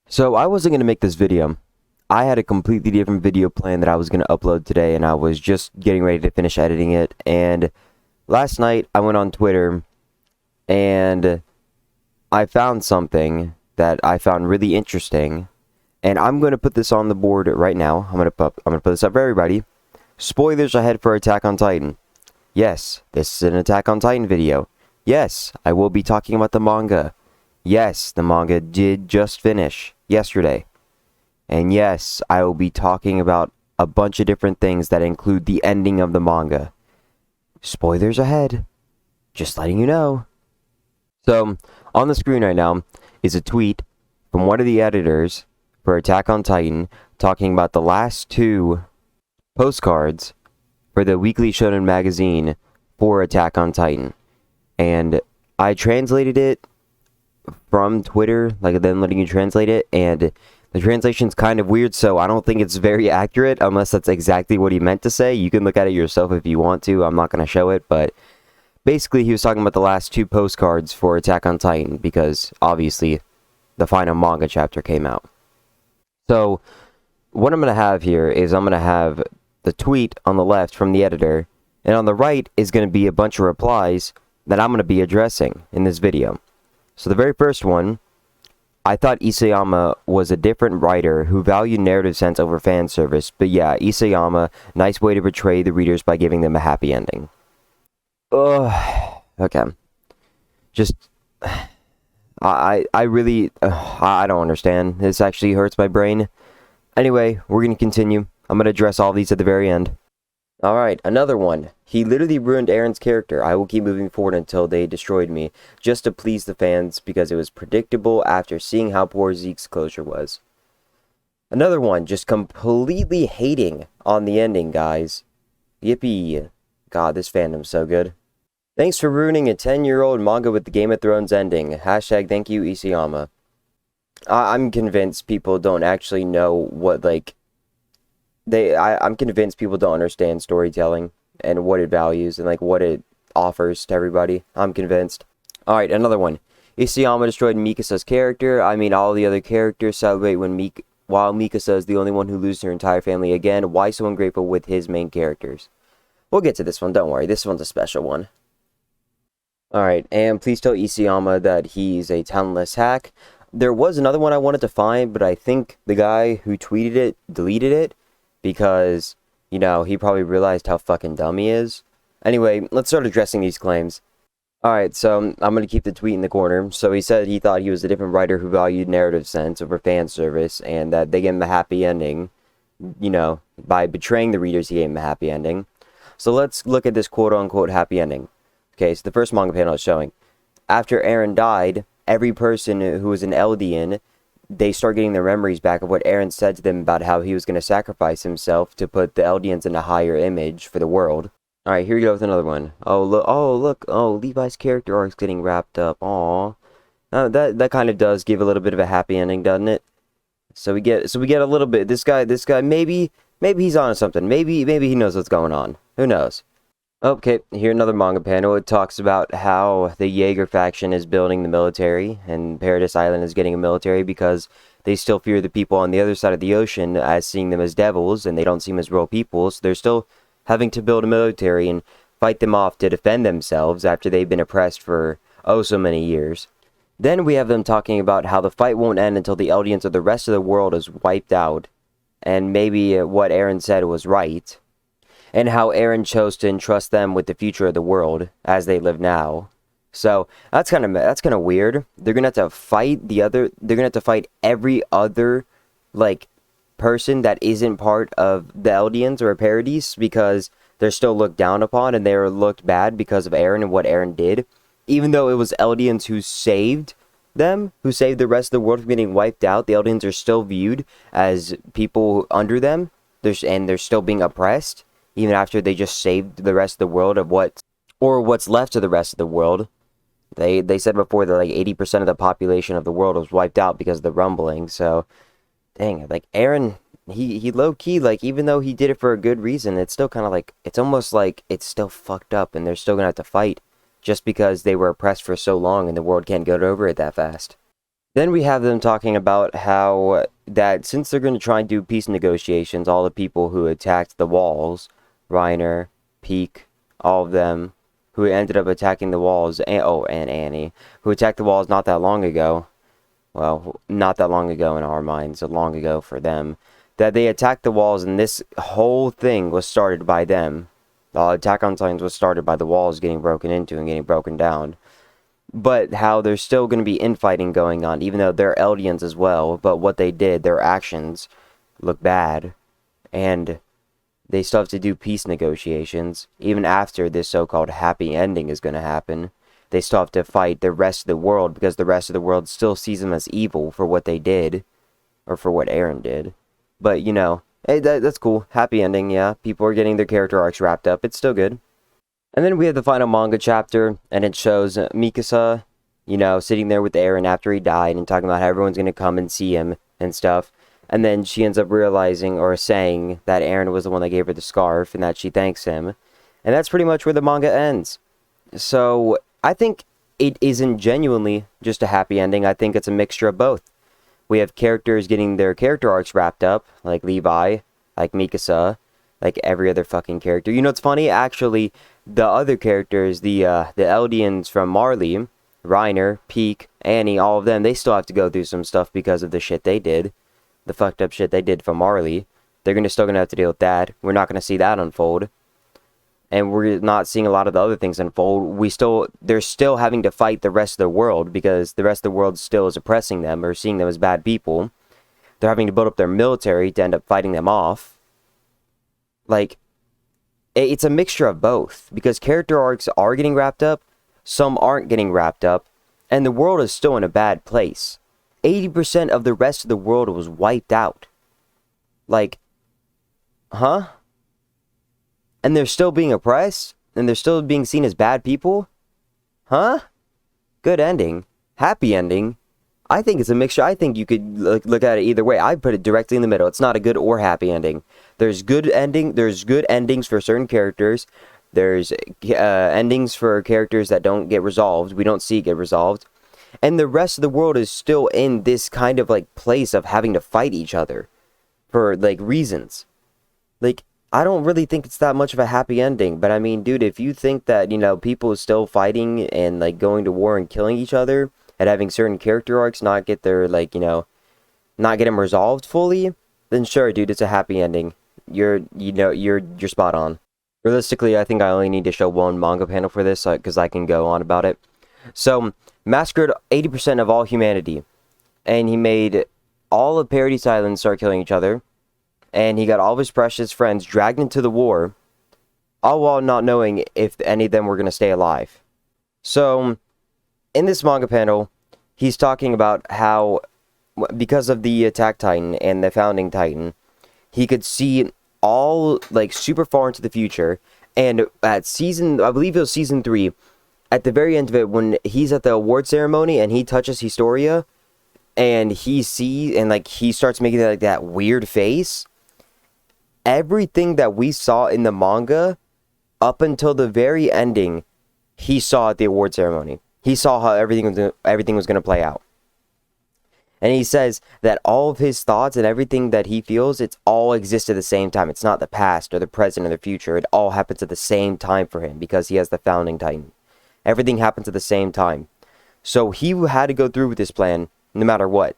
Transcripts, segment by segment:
So I wasn't going to make this video. I had a completely different video plan that I was going to upload today, and I was just getting ready to finish editing it. And last night I went on Twitter and I found something that I found really interesting, and I'm going to put this on the board right now. I'm going to put this up for everybody. Spoilers ahead for Attack on Titan. Yes, this is an Attack on Titan video. Yes, I will be talking about the manga. Yes, the manga did just finish yesterday. And yes, I will be talking about a bunch of different things that include the ending of the manga. Spoilers ahead. Just letting you know. So, on the screen right now is a tweet from one of the editors for Attack on Titan talking about the last two postcards for the weekly shonen magazine for Attack on Titan. And I translated it from Twitter, like then letting you translate it, and the translation's kind of weird, so I don't think it's very accurate unless that's exactly what he meant to say. You can look at it yourself if you want to. I'm not going to show it, but basically he was talking about the last two postcards for Attack on Titan because obviously the final manga chapter came out. So what I'm going to have here is I'm going to have the tweet on the left from the editor, and on the right is going to be a bunch of replies that I'm going to be addressing in this video. So the very first one, I thought Isayama was a different writer who valued narrative sense over fan service, but yeah, Isayama, nice way to portray the readers by giving them a happy ending. Ugh, okay. Just, I really, I don't understand. This actually hurts my brain. Anyway, we're going to continue. I'm going to address all these at the very end. Alright, another one. He literally ruined Eren's character. I will keep moving forward until they destroyed me, just to please the fans, because it was predictable after seeing how poor Zeke's closure was. Another one, just completely hating on the ending, guys. Yippee. God, this fandom's so good. Thanks for ruining a 10-year-old manga with the Game of Thrones ending. Hashtag thank you, Isayama. I'm convinced people don't actually know what, like, I'm convinced people don't understand storytelling and what it values and like what it offers to everybody. I'm convinced. Alright, another one. Isayama destroyed Mikasa's character. I mean, all the other characters celebrate while Mikasa is the only one who loses her entire family again. Why so ungrateful with his main characters? We'll get to this one, don't worry. This one's a special one. Alright, and please tell Isayama that he's a talentless hack. There was another one I wanted to find, but I think the guy who tweeted it deleted it. Because, you know, he probably realized how fucking dumb he is. Anyway, let's start addressing these claims. Alright, so I'm going to keep the tweet in the corner. So he said he thought he was a different writer who valued narrative sense over fan service, and that they gave him a happy ending. You know, by betraying the readers, he gave him a happy ending. So let's look at this quote-unquote happy ending. Okay, so the first manga panel is showing. After Eren died, every person who was an Eldian, they start getting their memories back of what Eren said to them about how he was going to sacrifice himself to put the Eldians in a higher image for the world. Alright, here we go with another one. Oh, look, Levi's character arc's getting wrapped up. Aww. That kind of does give a little bit of a happy ending, doesn't it? So we get a little bit. This guy, maybe he's on something. Maybe he knows what's going on. Who knows? Okay, here another manga panel. It talks about how the Jaeger faction is building the military, and Paradise Island is getting a military because they still fear the people on the other side of the ocean as seeing them as devils, and they don't see them as real people, so they're still having to build a military and fight them off to defend themselves after they've been oppressed for oh so many years. Then we have them talking about how the fight won't end until the Eldians of the rest of the world is wiped out, and maybe what Eren said was right. And how Eren chose to entrust them with the future of the world as they live now. So that's kind of weird. They're gonna have to fight They're gonna have to fight every other like person that isn't part of the Eldians or Paradise because they're still looked down upon and they were looked bad because of Eren and what Eren did. Even though it was Eldians who saved them, who saved the rest of the world from getting wiped out, the Eldians are still viewed as people under them. They're still being oppressed. Even after they just saved the rest of the world of what's left of the rest of the world. They said before that like 80% of the population of the world was wiped out because of the rumbling. So, dang, like Eren, he low-key, like even though he did it for a good reason, it's still kind of like, it's almost like it's still fucked up and they're still gonna have to fight just because they were oppressed for so long and the world can't get over it that fast. Then we have them talking about how that since they're going to try and do peace negotiations, all the people who attacked the walls, Reiner, Peak, all of them, who ended up attacking the walls, and Annie, who attacked the walls not that long ago. Well, not that long ago in our minds, long ago for them. That they attacked the walls, and this whole thing was started by them. The Attack on Titans was started by the walls getting broken into and getting broken down. But how there's still going to be infighting going on, even though they're Eldians as well. But what they did, their actions, look bad. And they still have to do peace negotiations. Even after this so-called happy ending is going to happen, they still have to fight the rest of the world, because the rest of the world still sees them as evil for what they did. Or for what Eren did. But, you know, hey, that's cool. Happy ending, yeah. People are getting their character arcs wrapped up. It's still good. And then we have the final manga chapter, and it shows Mikasa, you know, sitting there with Eren after he died and talking about how everyone's going to come and see him and stuff. And then she ends up realizing or saying that Eren was the one that gave her the scarf and that she thanks him. And that's pretty much where the manga ends. So I think it isn't genuinely just a happy ending. I think it's a mixture of both. We have characters getting their character arcs wrapped up, like Levi, like Mikasa, like every other fucking character. You know, it's funny, actually, the other characters, the Eldians from Marley, Reiner, Peak, Annie, all of them, they still have to go through some stuff because of the shit they did. The fucked up shit they did for Marley. They're still gonna have to deal with that. We're not gonna see that unfold. And we're not seeing a lot of the other things unfold. They're still having to fight the rest of the world, because the rest of the world still is oppressing them or seeing them as bad people. They're having to build up their military to end up fighting them off. Like, it's a mixture of both, because character arcs are getting wrapped up, some aren't getting wrapped up, and the world is still in a bad place. 80% of the rest of the world was wiped out. Like, huh? And they're still being oppressed? And they're still being seen as bad people? Huh? Good ending. Happy ending. I think it's a mixture. I think you could look at it either way. I put it directly in the middle. It's not a good or happy ending. There's good endings for certain characters. There's endings for characters that don't get resolved. We don't see get resolved. And the rest of the world is still in this kind of like place of having to fight each other for like reasons. Like, I don't really think it's that much of a happy ending, but I mean, dude, if you think that, you know, people are still fighting and like going to war and killing each other and having certain character arcs not get their, like, you know, not get them resolved fully, then sure, dude, it's a happy ending. You're spot on. Realistically, I think I only need to show one manga panel for this, because I can go on about it. So, massacred 80% of all humanity, and he made all of Paradise Island start killing each other, and he got all of his precious friends dragged into the war, all while not knowing if any of them were going to stay alive. So, in this manga panel, he's talking about how, because of the Attack Titan and the Founding Titan, he could see all, like, super far into the future, and at I believe it was season 3, at the very end of it, when he's at the award ceremony and he touches Historia, and he sees, and like he starts making like that weird face, everything that we saw in the manga up until the very ending, he saw at the award ceremony. He saw how everything was going to play out. And he says that all of his thoughts and everything that he feels, it's all exists at the same time. It's not the past or the present or the future. It all happens at the same time for him, because he has the Founding Titan. Everything happens at the same time. So he had to go through with this plan no matter what.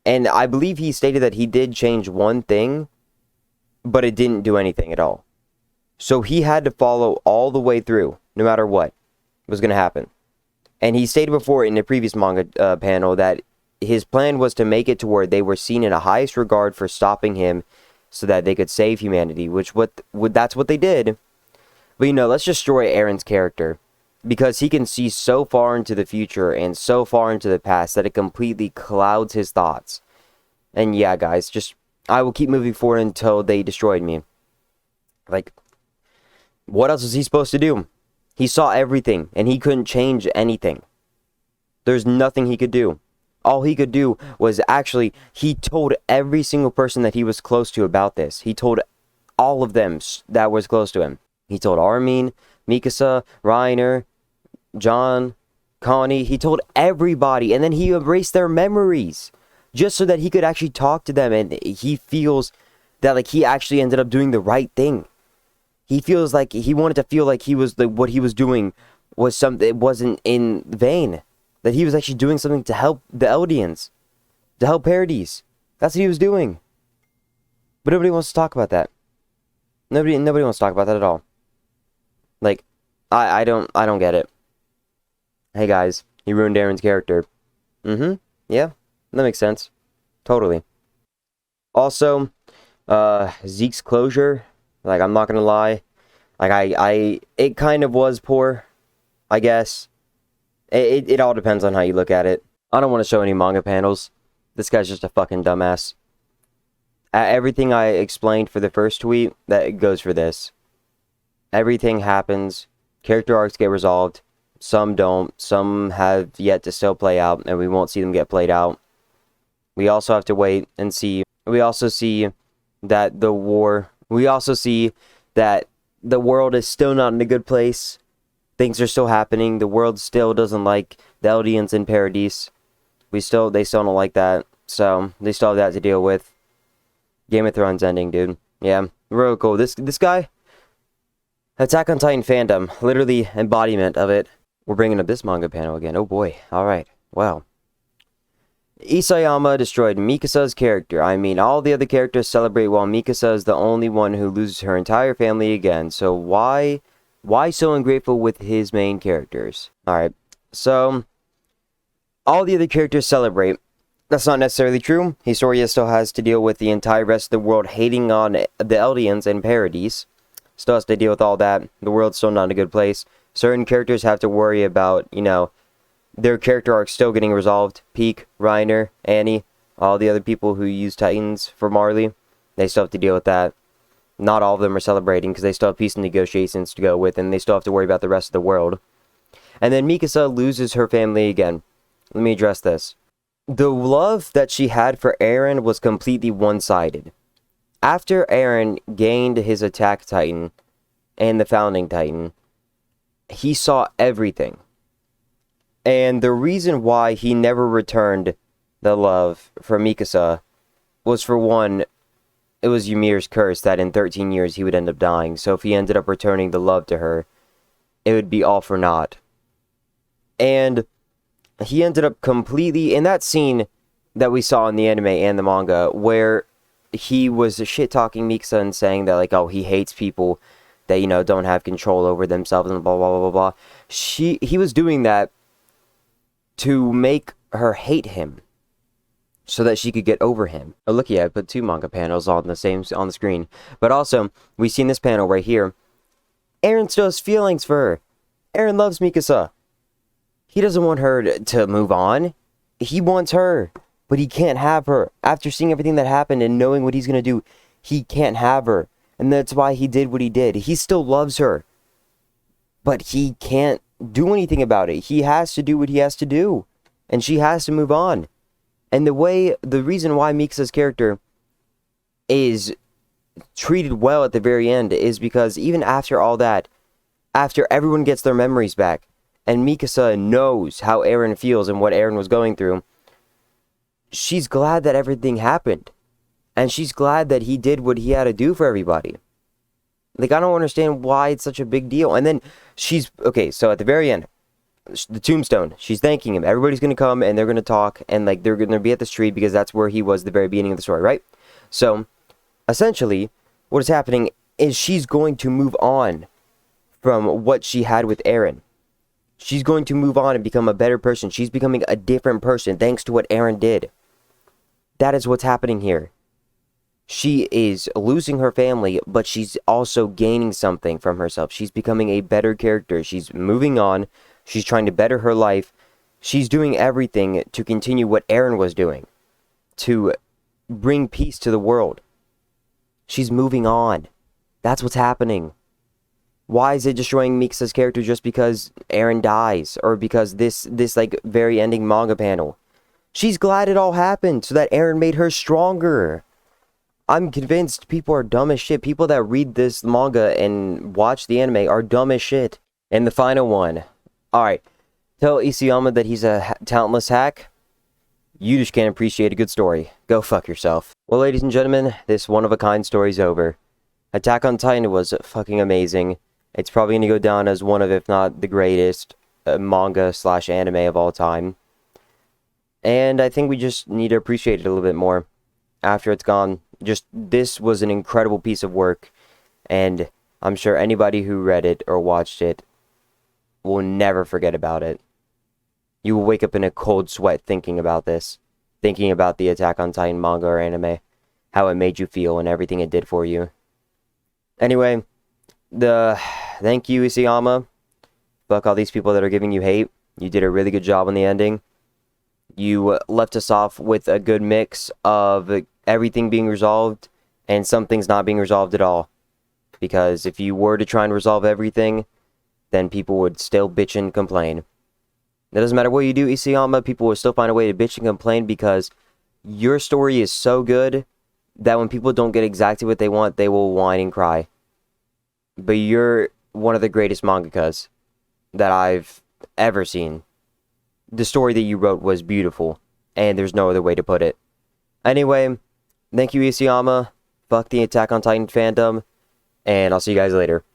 And I believe he stated that he did change one thing, but it didn't do anything at all. So he had to follow all the way through, no matter what was going to happen. And he stated before in the previous manga panel that his plan was to make it to where they were seen in a highest regard for stopping him so that they could save humanity, that's what they did. But, you know, let's destroy Eren's character, because he can see so far into the future and so far into the past that it completely clouds his thoughts. And yeah, guys, I will keep moving forward until they destroyed me. Like, what else was he supposed to do? He saw everything, and he couldn't change anything. There's nothing he could do. All he could do was he told every single person that he was close to about this. He told all of them that was close to him. He told Armin, Mikasa, Reiner, John, Connie, he told everybody, and then he erased their memories just so that he could actually talk to them, and he feels that like he actually ended up doing the right thing. He feels like he wanted to feel like he was what he was doing was something, it wasn't in vain, that he was actually doing something to help the Eldians, to help Paradis. That's what he was doing. But nobody wants to talk about that. Nobody wants to talk about that at all. Like, I don't get it. Hey guys, you ruined Aaron's character. Yeah, that makes sense. Totally. Also, Zeke's closure, like, I'm not gonna lie. Like, it kind of was poor, I guess. It all depends on how you look at it. I don't want to show any manga panels. This guy's just a fucking dumbass. Everything I explained for the first tweet, that goes for this. Everything happens. Character arcs get resolved. Some don't. Some have yet to still play out, and we won't see them get played out. We also have to wait and see. We also see that the war... We also see that the world is still not in a good place. Things are still happening. The world still doesn't like the Eldians in Paradis. They still don't like that. So, they still have that to deal with. Game of Thrones ending, dude. Yeah, real cool. This guy... Attack on Titan Fandom. Literally embodiment of it. We're bringing up this manga panel again. Oh boy. Alright. Wow. Isayama destroyed Mikasa's character. I mean, all the other characters celebrate while Mikasa is the only one who loses her entire family again. So why so ungrateful with his main characters? Alright. So, all the other characters celebrate. That's not necessarily true. Historia still has to deal with the entire rest of the world hating on the Eldians and Paradis. Still has to deal with all that. The world's still not in a good place. Certain characters have to worry about, you know, their character arc still getting resolved. Peak, Reiner, Annie, all the other people who use Titans for Marley, they still have to deal with that. Not all of them are celebrating because they still have peace negotiations to go with, and they still have to worry about the rest of the world. And then Mikasa loses her family again. Let me address this. The love that she had for Eren was completely one-sided. After Eren gained his Attack Titan and the Founding Titan, he saw everything. And the reason why he never returned the love for Mikasa was, for one, it was Ymir's curse that in 13 years he would end up dying. So if he ended up returning the love to her, it would be all for naught. And he ended up completely... In that scene that we saw in the anime and the manga, where he was shit-talking Mikasa and saying that, like, oh, he hates people that, you know, don't have control over themselves and blah, blah, blah, blah, blah. He was doing that to make her hate him so that she could get over him. Oh, look, yeah, I put two manga panels on the screen. But also, we see in this panel right here, Eren still has feelings for her. Eren loves Mikasa. He doesn't want her to move on. He wants her, but he can't have her. After seeing everything that happened and knowing what he's going to do, he can't have her. And that's why he did what he did. He still loves her, but he can't do anything about it. He has to do what he has to do, and she has to move on. And the reason why Mikasa's character is treated well at the very end is because even after all that, after everyone gets their memories back, and Mikasa knows how Eren feels and what Eren was going through, she's glad that everything happened. And she's glad that he did what he had to do for everybody. Like, I don't understand why it's such a big deal. And then okay, so at the very end, the tombstone, she's thanking him. Everybody's going to come and they're going to talk, and like they're going to be at the street because that's where he was at the very beginning of the story, right? So, essentially, what is happening is she's going to move on from what she had with Eren. She's going to move on and become a better person. She's becoming a different person thanks to what Eren did. That is what's happening here. She is losing her family, but she's also gaining something from herself. She's becoming a better character. She's moving on. She's trying to better her life. She's doing everything to continue what Eren was doing, to bring peace to the world. She's moving on. That's what's happening. Why is it destroying Mikasa's character just because Eren dies? Or because this like very ending manga panel? She's glad it all happened so that Eren made her stronger. I'm convinced people are dumb as shit. People that read this manga and watch the anime are dumb as shit. And the final one. Alright. Tell Isayama that he's a talentless hack. You just can't appreciate a good story. Go fuck yourself. Well, ladies and gentlemen, this one-of-a-kind story's over. Attack on Titan was fucking amazing. It's probably gonna go down as one of, if not the greatest, manga/anime of all time. And I think we just need to appreciate it a little bit more after it's gone. Just, this was an incredible piece of work, and I'm sure anybody who read it or watched it will never forget about it. You will wake up in a cold sweat thinking about this, thinking about the Attack on Titan manga or anime, how it made you feel and everything it did for you. Anyway, thank you, Isayama. Fuck all these people that are giving you hate. You did a really good job on the ending. You left us off with a good mix of everything being resolved and some things not being resolved at all. Because if you were to try and resolve everything, then people would still bitch and complain. It doesn't matter what you do, Isayama, people will still find a way to bitch and complain because your story is so good that when people don't get exactly what they want, they will whine and cry. But you're one of the greatest mangakas that I've ever seen. The story that you wrote was beautiful, and there's no other way to put it. Anyway, thank you, Isayama. Fuck the Attack on Titan fandom, and I'll see you guys later.